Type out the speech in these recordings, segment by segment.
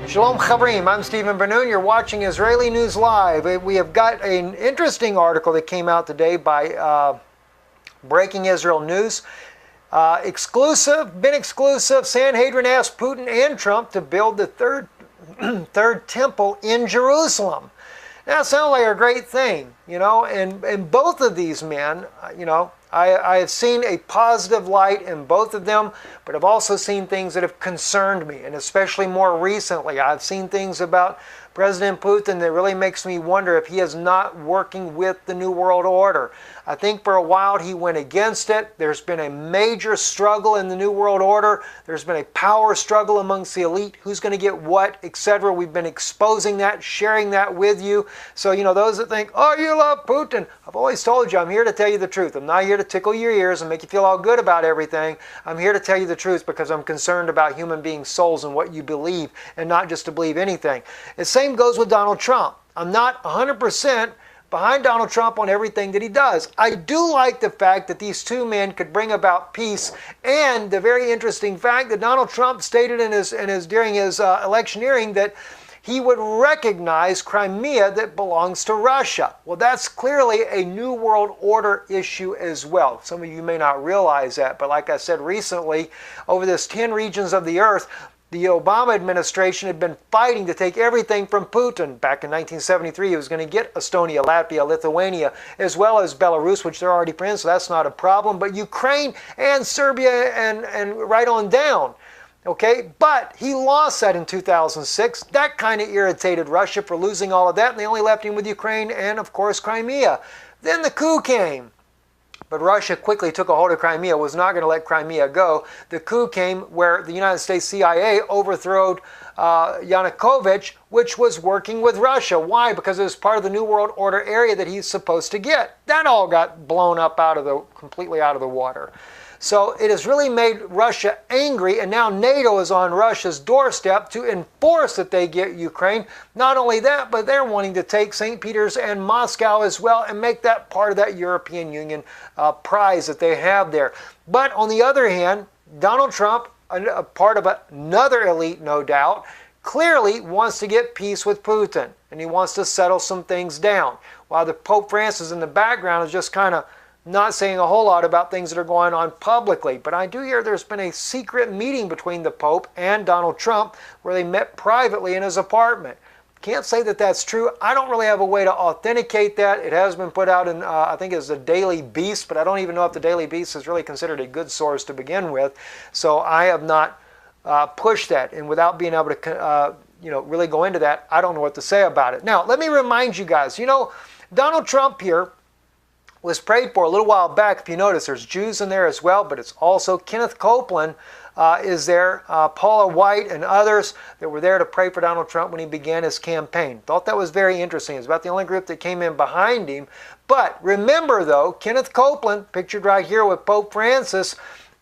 Shalom Chavrim, I'm Stephen Ben-Nun. You're watching Israeli News Live. We have got an interesting article that came out today by Breaking Israel News. Exclusive, Sanhedrin asked Putin and Trump to build the third temple in Jerusalem. Now, it sounds like a great thing, you know, and both of these men, you know, I have seen a positive light in both of them, but I've also seen things that have concerned me, and especially more recently, I've seen things about President Putin that really makes me wonder if he is not working with the New World Order. I think for a while he went against it. There's been a major struggle in the New World Order. There's been a power struggle amongst the elite. Who's going to get what, etc. We've been exposing that, sharing that with you. So, you know, those that think, oh, you love Putin. I've always told you I'm here to tell you the truth. I'm not here to tickle your ears and make you feel all good about everything. I'm here to tell you the truth because I'm concerned about human beings' souls and what you believe, and not just to believe anything. The same goes with Donald Trump. I'm not 100% behind Donald Trump on everything that he does. I do like the fact that these two men could bring about peace, and the very interesting fact that Donald Trump stated during his electioneering that he would recognize Crimea that belongs to Russia. Well, that's clearly a New World Order issue as well. Some of you may not realize that, but like I said recently, over this 10 regions of the earth, the Obama administration had been fighting to take everything from Putin. Back in 1973, he was going to get Estonia, Latvia, Lithuania, as well as Belarus, which they're already friends, so that's not a problem. But Ukraine and Serbia and right on down. Okay, but he lost that in 2006. That kind of irritated Russia for losing all of that, and they only left him with Ukraine and, of course, Crimea. Then the coup came. But Russia quickly took a hold of Crimea, was not going to let Crimea go. The coup came where the United States CIA overthrew Yanukovych, which was working with Russia. Why? Because it was part of the New World Order area that he's supposed to get. That all got blown up completely out of the water. So it has really made Russia angry, and now NATO is on Russia's doorstep to enforce that they get Ukraine. Not only that, but they're wanting to take St. Peter's and Moscow as well and make that part of that European Union prize that they have there. But on the other hand, Donald Trump, a part of another elite, no doubt, clearly wants to get peace with Putin, and he wants to settle some things down. While the Pope Francis in the background is just kind of not saying a whole lot about things that are going on publicly. But I do hear there's been a secret meeting between the Pope and Donald Trump where they met privately in his apartment. Can't say that that's true. I don't really have a way to authenticate that. It has been put out in, I think it's the Daily Beast, but I don't even know if the Daily Beast is really considered a good source to begin with. So I have not pushed that. And without being able to really go into that, I don't know what to say about it. Now, let me remind you guys, you know, Donald Trump here was prayed for a little while back. If you notice, there's Jews in there as well, but it's also Kenneth Copeland is there, Paula White and others that were there to pray for Donald Trump when he began his campaign. Thought that was very interesting. It's about the only group that came in behind him. But remember though, Kenneth Copeland, pictured right here with Pope Francis,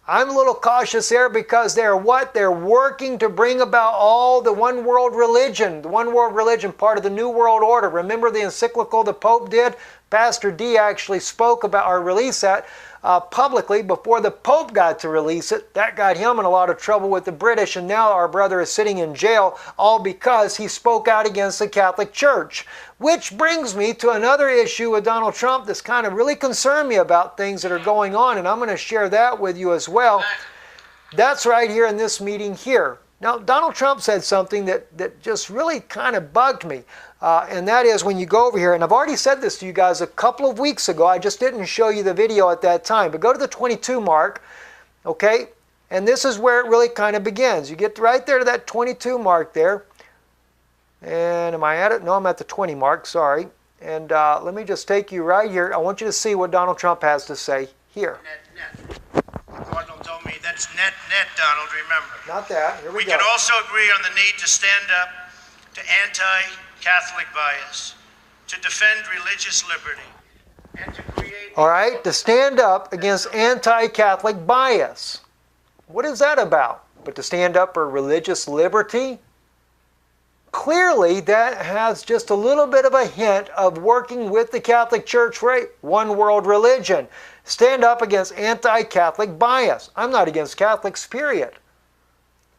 I'm a little cautious there because they're what? They're working to bring about all the one world religion, part of the New World Order. Remember the encyclical the Pope did? Pastor D actually spoke about or released that publicly before the Pope got to release it. That got him in a lot of trouble with the British, and now our brother is sitting in jail, all because he spoke out against the Catholic Church. Which brings me to another issue with Donald Trump that's kind of really concerned me about things that are going on, and I'm going to share that with you as well. That's right here in this meeting here. Now, Donald Trump said something that just really kind of bugged me, and that is when you go over here, and I've already said this to you guys a couple of weeks ago, I just didn't show you the video at that time, but go to the 22 mark, okay, and this is where it really kind of begins. You get right there to that 22 mark there, and am I at it? No, I'm at the 20 mark, sorry, and let me just take you right here. I want you to see what Donald Trump has to say here. Net. Cardinal told me that's net, Donald, remember. Not that. Here we go. We can also agree on the need to stand up to anti-Catholic bias, to defend religious liberty, and to create... All right, to stand up against anti-Catholic bias. What is that about? But to stand up for religious liberty? Clearly, that has just a little bit of a hint of working with the Catholic Church for a one world religion. Stand up against anti-Catholic bias. I'm not against Catholics, period.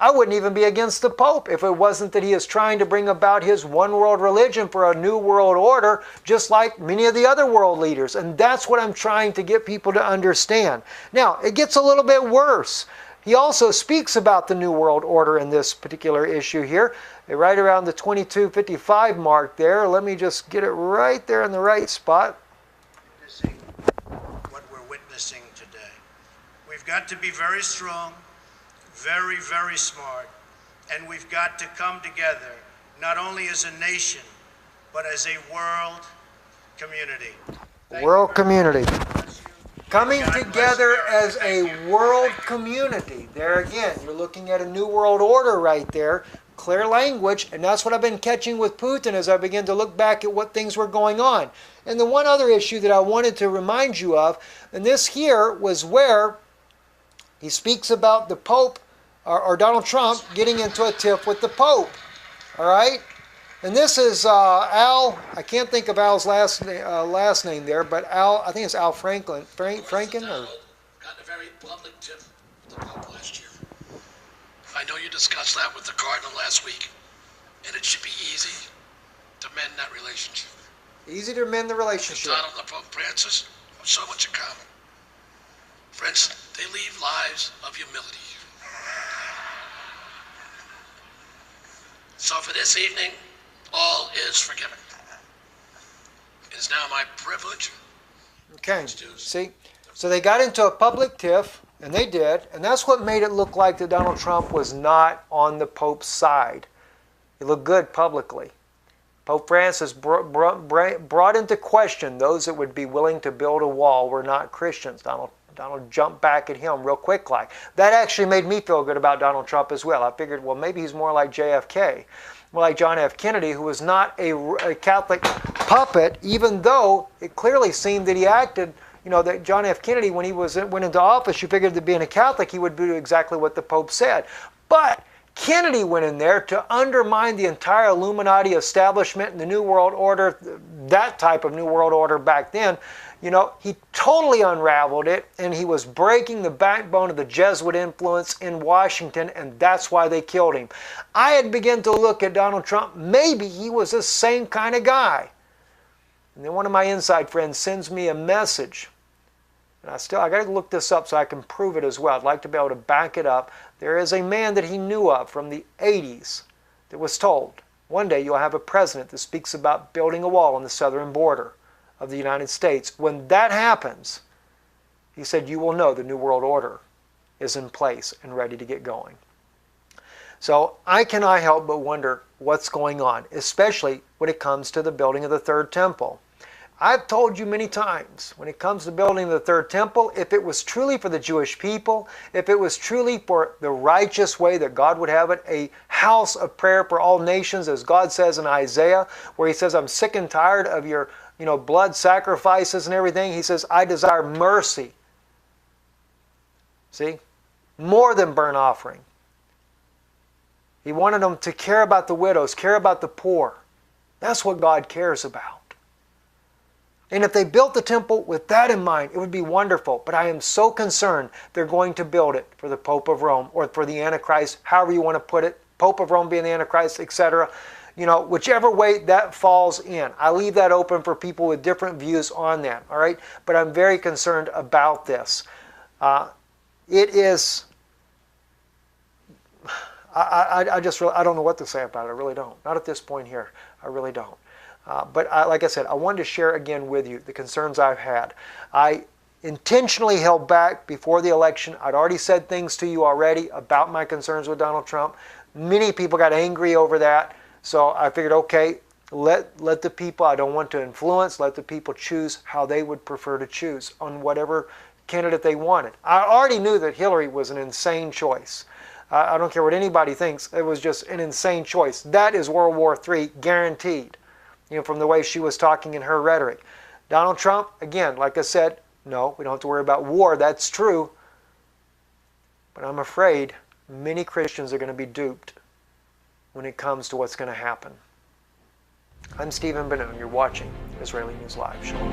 I wouldn't even be against the Pope if it wasn't that he is trying to bring about his one world religion for a new world order, just like many of the other world leaders. And that's what I'm trying to get people to understand. Now, it gets a little bit worse. He also speaks about the new world order in this particular issue here, right around the 2255 mark there. Let me just get it right there in the right spot. What we're witnessing today. We've got to be very strong, very, very smart, and we've got to come together, not only as a nation, but as a world community. World community. Coming together as a world community. There again, you're looking at a new world order right there. Clear language, and that's what I've been catching with Putin as I begin to look back at what things were going on. And the one other issue that I wanted to remind you of, and this here was where he speaks about the Pope, or Donald Trump, getting into a tiff with the Pope. All right? And this is Al, I can't think of Al's last name there, but Al, I think it's Al Franken? Got in a very public tiff with the Pope last year. I know you discussed that with the Cardinal last week, and it should be easy to mend that relationship. Easy to mend the relationship. Donald and Pope Francis have so much in common. For instance, they lead lives of humility. So for this evening, all is forgiven. It is now my privilege. Okay, see? So they got into a public tiff, and they did, and that's what made it look like that Donald Trump was not on the Pope's side. He looked good publicly. Pope Francis brought into question those that would be willing to build a wall were not Christians. Donald jumped back at him real quick like. That actually made me feel good about Donald Trump as well. I figured, well, maybe he's more like JFK, more like John F. Kennedy, who was not a Catholic puppet, even though it clearly seemed that he acted, that John F. Kennedy, when he went into office, you figured that being a Catholic, he would do exactly what the Pope said. But Kennedy went in there to undermine the entire Illuminati establishment and the New World Order, that type of New World Order back then. He totally unraveled it, and he was breaking the backbone of the Jesuit influence in Washington, and that's why they killed him. I had begun to look at Donald Trump. Maybe he was the same kind of guy. And then one of my inside friends sends me a message. And I got to look this up so I can prove it as well. I'd like to be able to back it up. There is a man that he knew of from the 80s that was told, one day you'll have a president that speaks about building a wall on the southern border of the United States. When that happens, he said, you will know the New World Order is in place and ready to get going. So I cannot help but wonder what's going on, especially when it comes to the building of the third temple. I've told you many times, when it comes to building the third temple, if it was truly for the Jewish people, if it was truly for the righteous way that God would have it, a house of prayer for all nations, as God says in Isaiah, where he says, I'm sick and tired of your blood sacrifices and everything. He says, I desire mercy. See? More than burnt offering. He wanted them to care about the widows, care about the poor. That's what God cares about. And if they built the temple with that in mind, it would be wonderful. But I am so concerned they're going to build it for the Pope of Rome or for the Antichrist, however you want to put it. Pope of Rome being the Antichrist, etc. Whichever way that falls in. I leave that open for people with different views on that. All right? But I'm very concerned about this. It is... I don't know what to say about it. I really don't. Not at this point here. I really don't. But like I said, I wanted to share again with you the concerns I've had. I intentionally held back before the election. I'd already said things to you already about my concerns with Donald Trump. Many people got angry over that. So I figured, okay, let the people, I don't want to influence, let the people choose how they would prefer to choose on whatever candidate they wanted. I already knew that Hillary was an insane choice. I don't care what anybody thinks. It was just an insane choice. That is World War III, guaranteed. From the way she was talking in her rhetoric. Donald Trump, again, like I said, no, we don't have to worry about war. That's true. But I'm afraid many Christians are going to be duped when it comes to what's going to happen. I'm Stephen Ben-Nun. You're watching Israeli News Live. Shalom.